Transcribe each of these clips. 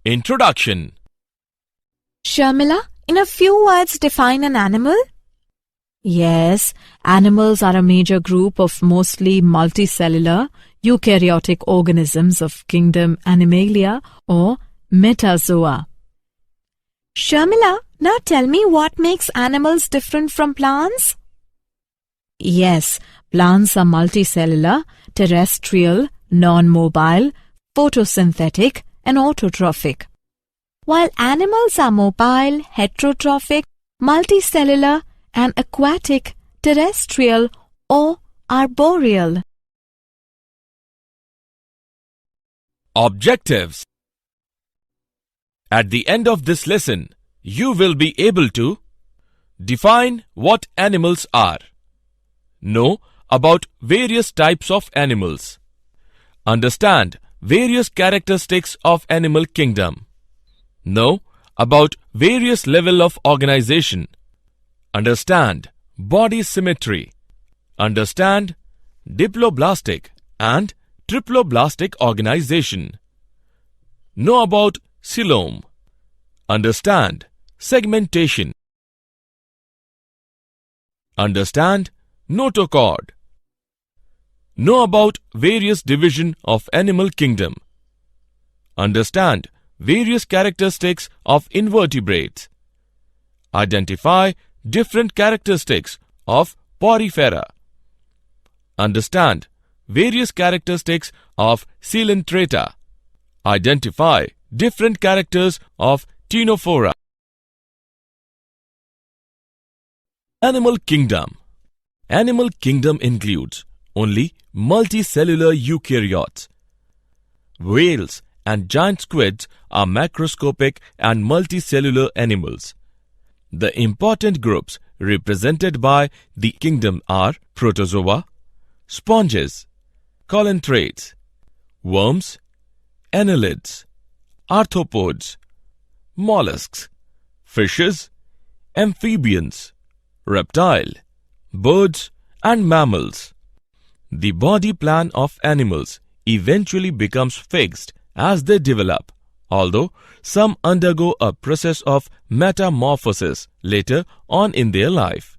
Introduction. Sharmila, in a few words define an animal? Yes, animals are a major group of mostly multicellular eukaryotic organisms of kingdom Animalia or Metazoa. Sharmila, now tell me what makes animals different from plants? Yes, plants are multicellular, terrestrial, non-mobile, photosynthetic and autotrophic. While animals are mobile, heterotrophic, multicellular and aquatic, terrestrial or arboreal. Objectives. At the end of this lesson, you will be able to define what animals are, know about various types of animals, understand various characteristics of animal kingdom, know about various level of organization, understand body symmetry, understand diploblastic and triploblastic organization, know about coelom, understand segmentation, understand notochord, know about various division of animal kingdom, understand various characteristics of invertebrates, identify different characteristics of porifera, understand various characteristics of coelenterata, identify different characters of ctenophora. Animal kingdom. Animal kingdom includes only multicellular eukaryotes. Whales and giant squids are macroscopic and multicellular animals. The important groups represented by the kingdom are protozoa, sponges, coelentrates, worms, annelids, arthropods, mollusks, fishes, amphibians, reptile, birds and mammals. The body plan of animals eventually becomes fixed as they develop, although some undergo a process of metamorphosis later on in their life.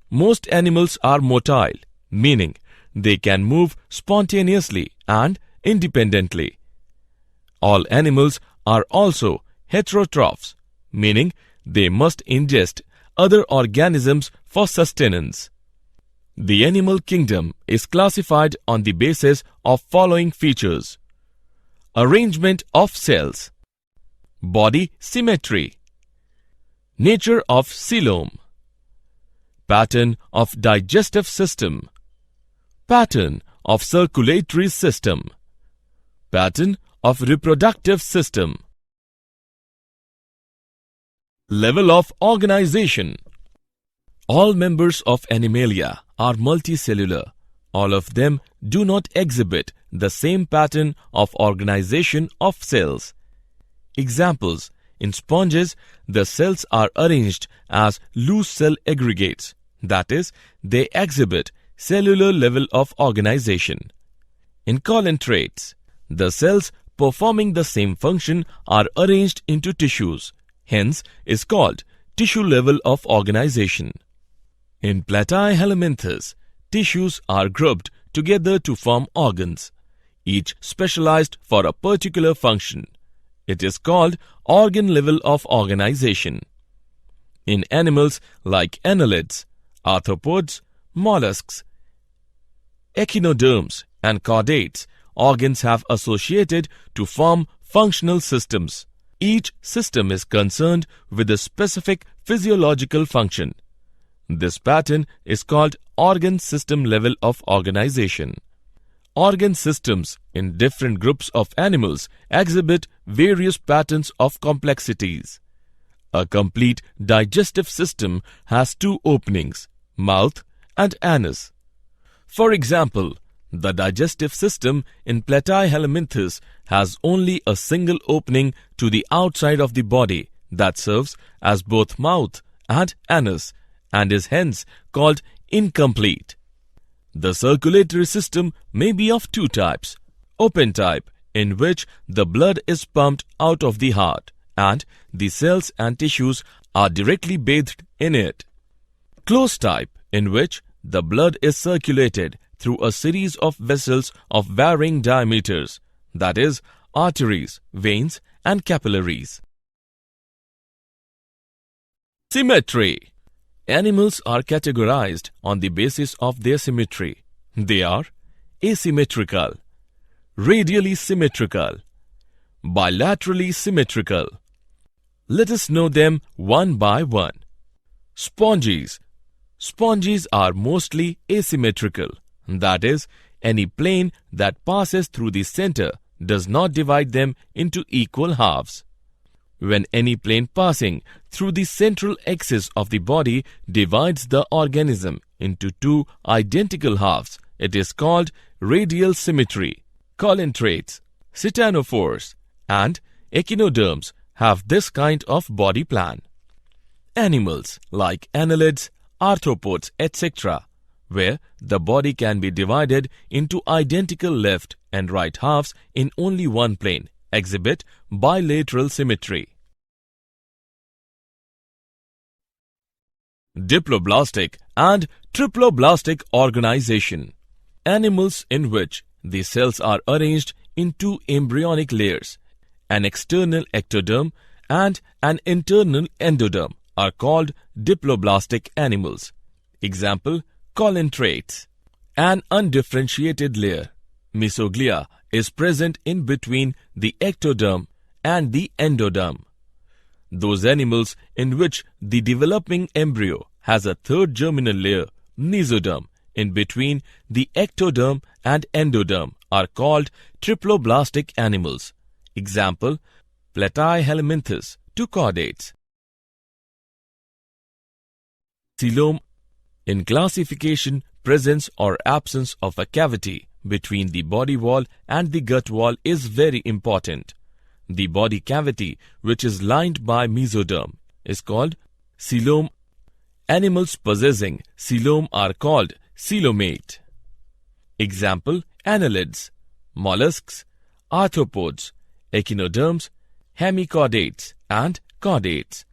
Most animals are motile, meaning they can move spontaneously and independently. All animals are also heterotrophs, meaning they must ingest other organisms for sustenance. The animal kingdom is classified on the basis of following features: arrangement of cells, body symmetry, nature of coelom, pattern of digestive system, pattern of circulatory system, pattern of reproductive system. Level of organization. All members of Animalia are multicellular. All of them do not exhibit the same pattern of organization of cells. Examples: in sponges, the cells are arranged as loose cell aggregates, that is, they exhibit cellular level of organization. In coelentrates, the cells performing the same function are arranged into tissues, hence is called tissue level of organization. In Platyhelminthes, tissues are grouped together to form organs, each specialized for a particular function. It is called organ level of organization. In animals like annelids, arthropods, mollusks, echinoderms and chordates, organs have associated to form functional systems. Each system is concerned with a specific physiological function. This pattern is called organ system level of organization. Organ systems in different groups of animals exhibit various patterns of complexities. A complete digestive system has two openings, mouth and anus. For example, the digestive system in Platyhelminthes has only a single opening to the outside of the body that serves as both mouth and anus and is hence called incomplete. The circulatory system may be of two types: open type in which the blood is pumped out of the heart and the cells and tissues are directly bathed in it. Closed type, in which the blood is circulated through a series of vessels of varying diameters, that is, arteries, veins, and capillaries. Symmetry. Animals are categorized on the basis of their symmetry. They are asymmetrical, radially symmetrical, bilaterally symmetrical. Let us know them one by one. Sponges. Sponges are mostly asymmetrical, that is, any plane that passes through the center does not divide them into equal halves. When any plane passing through the central axis of the body divides the organism into two identical halves, it is called radial symmetry. Colentrates, ctenophores, and echinoderms have this kind of body plan. Animals like annelids, arthropods, etc., where the body can be divided into identical left and right halves in only one plane, exhibit bilateral symmetry. Diploblastic and triploblastic organization. Animals in which the cells are arranged in two embryonic layers, an external ectoderm and an internal endoderm, are called diploblastic animals. Example, colentrates. An undifferentiated layer, mesoglia, is present in between the ectoderm and the endoderm. Those animals in which the developing embryo has a third germinal layer, mesoderm, in between the ectoderm and endoderm are called triploblastic animals. Example, Platyhelminthes to chordates. Coelom. In classification, presence or absence of a cavity between the body wall and the gut wall is very important. The body cavity, which is lined by mesoderm, is called coelom. Animals possessing coelom are called coelomate. Example, annelids, mollusks, arthropods, echinoderms, hemichordates, and chordates.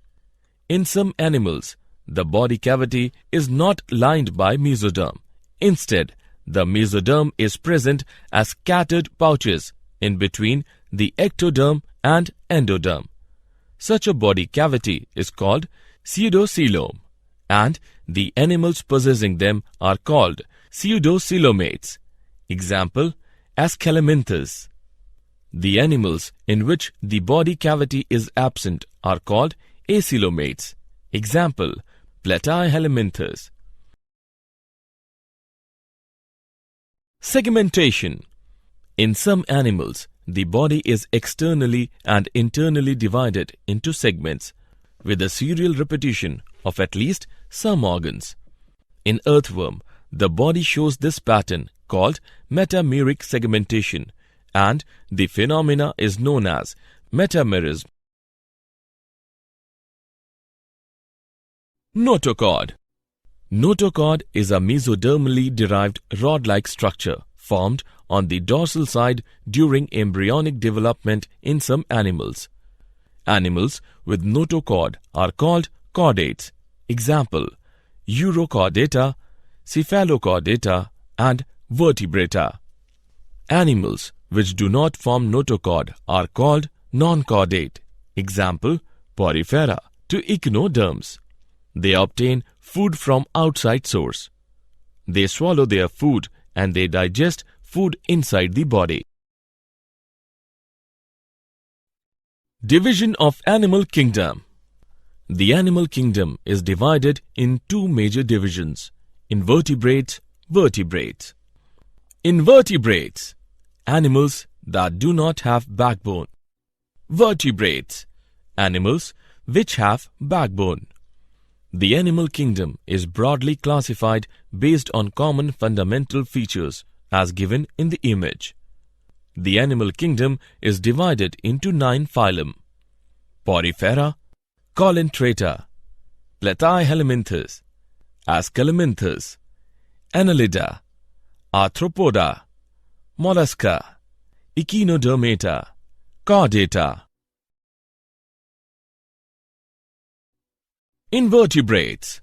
In some animals, the body cavity is not lined by mesoderm. Instead, the mesoderm is present as scattered pouches in between the ectoderm and endoderm. Such a body cavity is called pseudocoelom, and the animals possessing them are called pseudocoelomates. Example, Aschelominthes. The animals in which the body cavity is absent are called acoelomates. Example, Platyhelminthes. Segmentation. In some animals, the body is externally and internally divided into segments with a serial repetition of at least some organs. In earthworm, the body shows this pattern called metameric segmentation, and the phenomena is known as metamerism. Notochord. Notochord is a mesodermally derived rod-like structure formed on the dorsal side during embryonic development in some animals. Animals with notochord are called chordates. Example, Urochordata, Cephalochordata, and Vertebrata. Animals which do not form notochord are called non-chordate. Example, Porifera to echinoderms. They obtain food from outside source. They swallow their food and they digest food inside the body. Division of animal kingdom. The animal kingdom is divided in two major divisions: invertebrates, vertebrates. Invertebrates, animals that do not have backbone. Vertebrates, animals which have backbone. The animal kingdom is broadly classified based on common fundamental features as given in the image. The animal kingdom is divided into 9 phylum: Porifera, Colentrata, Platyhelminthes, Aschelominthes, Annelida, Arthropoda, Mollusca, Echinodermata, Chordata. Invertebrates.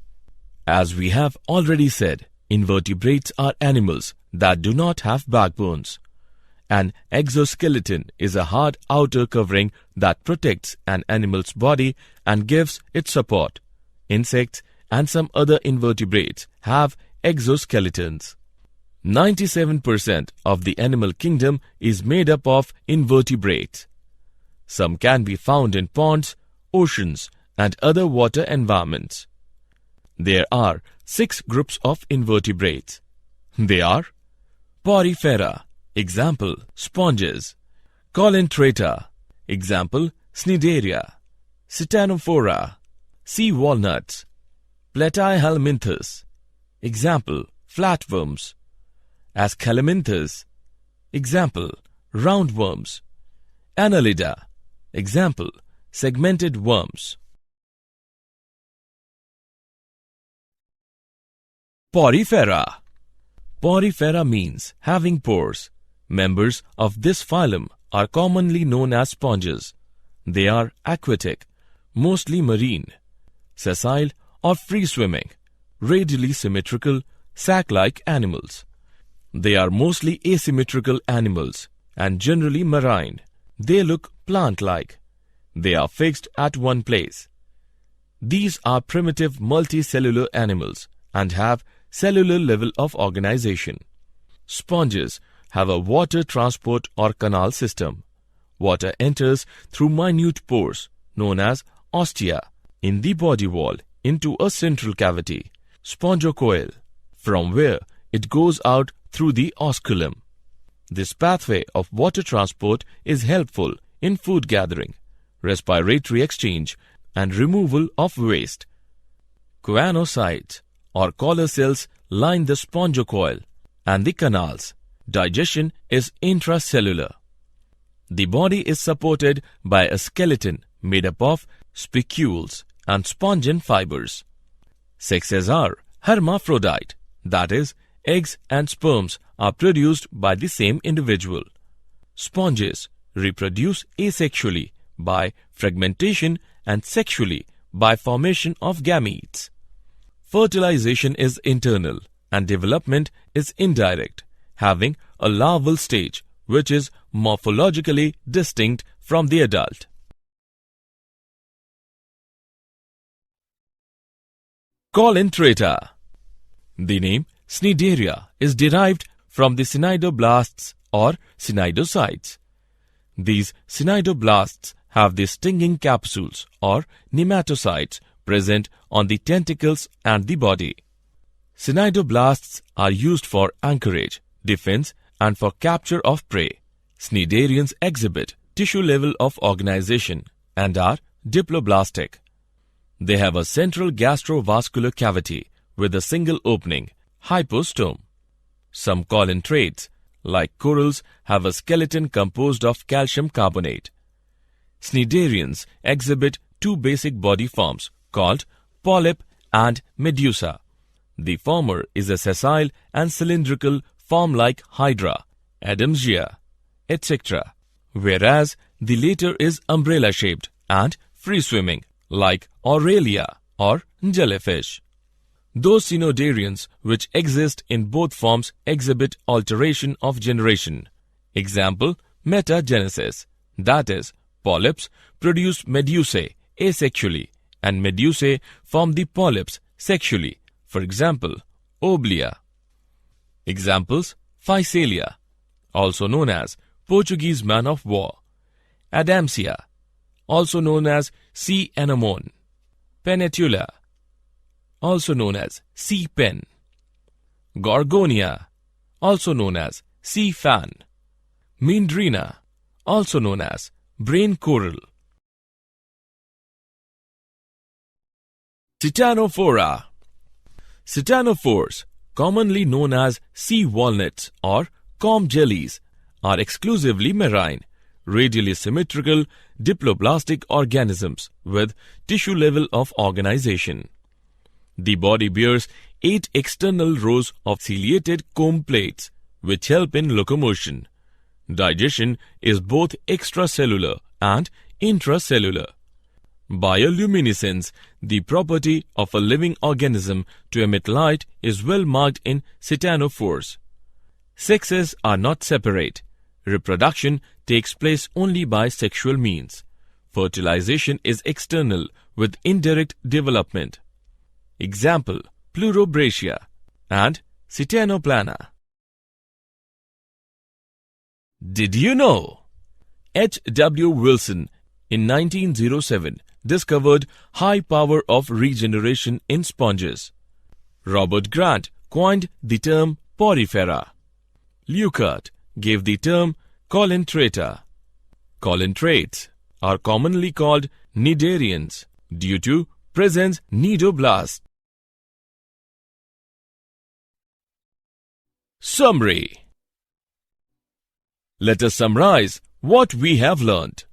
As we have already said, invertebrates are animals that do not have backbones. An exoskeleton is a hard outer covering that protects an animal's body and gives it support. Insects and some other invertebrates have exoskeletons. 97% of the animal kingdom is made up of invertebrates. Some can be found in ponds, oceans, and other water environments. There are 6 groups of invertebrates. They are Porifera, example, sponges; Colentrata, example, Cnidaria; Titanophora, sea walnuts; Platyhelminthes, example, flatworms; Aschelminthes, example, roundworms; Annelida, example, segmented worms. Porifera. Porifera means having pores. Members of this phylum are commonly known as sponges. They are aquatic, mostly marine, sessile or free-swimming, radially symmetrical, sac-like animals. They are mostly asymmetrical animals and generally marine. They look plant-like. They are fixed at one place. These are primitive multicellular animals and have cellular level of organization. Sponges have a water transport or canal system. Water enters through minute pores known as ostia in the body wall into a central cavity, spongocoel, from where it goes out through the osculum. This pathway of water transport is helpful in food gathering, respiratory exchange, and removal of waste. Choanocytes or collar cells line the spongocoel and the canals. Digestion is intracellular. The body is supported by a skeleton made up of spicules and spongin fibers. Sexes are hermaphrodite, that is, eggs and sperms are produced by the same individual. Sponges reproduce asexually by fragmentation and sexually by formation of gametes. Fertilization is internal and development is indirect, having a larval stage which is morphologically distinct from the adult. Colentrata. The name Cnidaria is derived from the cnidoblasts or cnidocytes. These cnidoblasts have the stinging capsules or nematocytes present on the tentacles and the body. Cnidoblasts are used for anchorage, defense, and for capture of prey. Cnidarians exhibit tissue level of organization and are diploblastic. They have a central gastrovascular cavity with a single opening, hypostome. Some colentrates, like corals, have a skeleton composed of calcium carbonate. Cnidarians exhibit 2 basic body forms called polyp and medusa. The former is a sessile and cylindrical form like hydra, Adamsia, etc., whereas the later is umbrella-shaped and free-swimming like Aurelia or jellyfish. Those cnidarians which exist in both forms exhibit alteration of generation. Example, metagenesis, that is, polyps produce medusae asexually and medusae form the polyps sexually, for example, Oblea. Examples, Physalia, also known as Portuguese man of war; Adamsia, also known as sea anemone; Pennatula, also known as sea pen; Gorgonia, also known as sea fan; Meandrina, also known as brain coral. Titanophora. Titanophores, commonly known as sea walnuts or comb jellies, are exclusively marine, radially symmetrical, diploblastic organisms with tissue level of organization. The body bears 8 external rows of ciliated comb plates which help in locomotion. Digestion is both extracellular and intracellular. Bioluminescence, the property of a living organism to emit light, is well marked in ctenophores. Sexes are not separate. Reproduction takes place only by sexual means. Fertilization is external with indirect development. Example, Pleurobratia and Ctenoplana. Did you know? H. W. Wilson in 1907 discovered high power of regeneration in sponges. Robert Grant coined the term porifera. Leuckart gave the term colentrata. Colentrates are commonly called cnidarians due to presence cnidoblast. Summary. Let us summarize what we have learnt.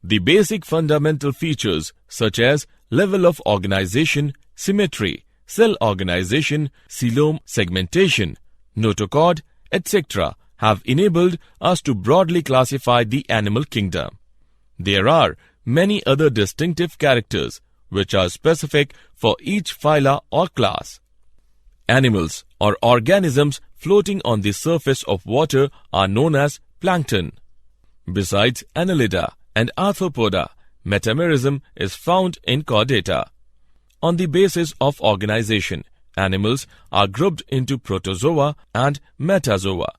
The basic fundamental features such as level of organization, symmetry, cell organization, coelom segmentation, notochord, etc. have enabled us to broadly classify the animal kingdom. There are many other distinctive characters which are specific for each phyla or class. Animals or organisms floating on the surface of water are known as plankton. Besides Annelida and Arthropoda, metamerism is found in Chordata. On the basis of organization, animals are grouped into protozoa and metazoa.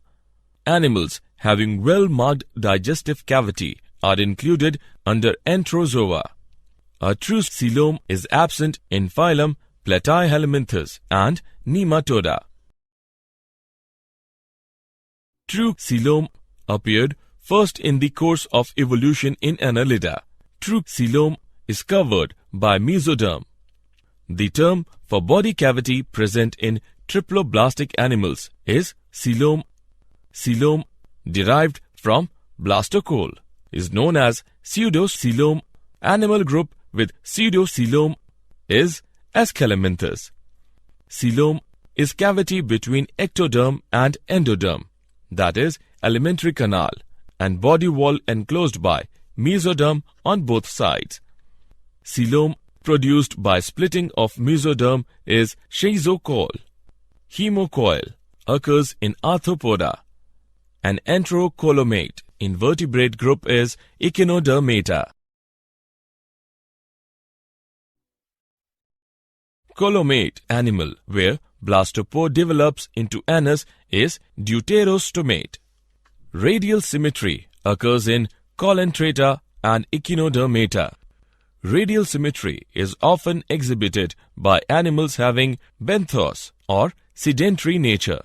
Animals having well-marked digestive cavity are included under enterozoa. A true coelom is absent in phylum Platyhelminthes and Nematoda. True coelom appeared first in the course of evolution in Annelida. True coelom is covered by mesoderm. The term for body cavity present in triploblastic animals is coelom. Coelom, derived from blastocoel, is known as pseudocoelom. Animal group with pseudocoelom is Aschelminthus. Coelom is cavity between ectoderm and endoderm, that is, alimentary canal, and body wall enclosed by mesoderm on both sides. Coelom produced by splitting of mesoderm is schizocoel. Hemocoel occurs in Arthropoda. An enterocolomate invertebrate group is Echinodermata. Colomate animal where blastopore develops into anus is Deuterostomate. Radial symmetry occurs in Colentrata and Echinodermata. Radial symmetry is often exhibited by animals having benthos or sedentary nature.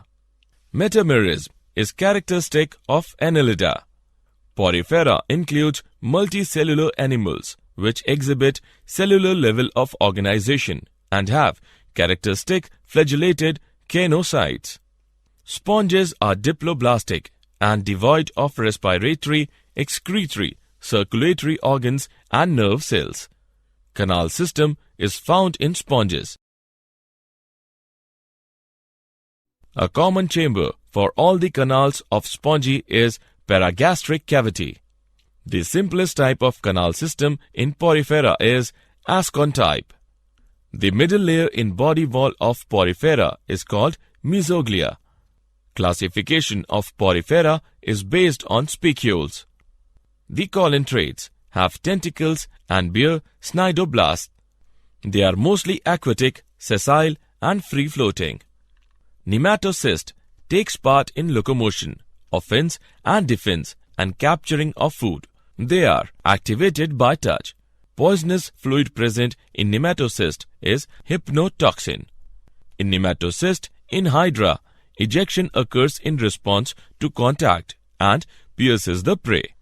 Metamerism is characteristic of Annelida. Porifera includes multicellular animals which exhibit cellular level of organization and have characteristic flagellated caenocytes. Sponges are diploblastic and devoid of respiratory, excretory, circulatory organs and nerve cells. Canal system is found in sponges. A common chamber for all the canals of spongy is paragastric cavity. The simplest type of canal system in Porifera is Ascon type. The middle layer in body wall of Porifera is called mesoglea. Classification of Porifera is based on spicules. The colentrates have tentacles and bear cnidoblasts. They are mostly aquatic, sessile and free-floating. Nematocyst takes part in locomotion, offense and defense and capturing of food. They are activated by touch. Poisonous fluid present in nematocyst is hypnotoxin. In nematocyst, in Hydra, ejection occurs in response to contact and pierces the prey.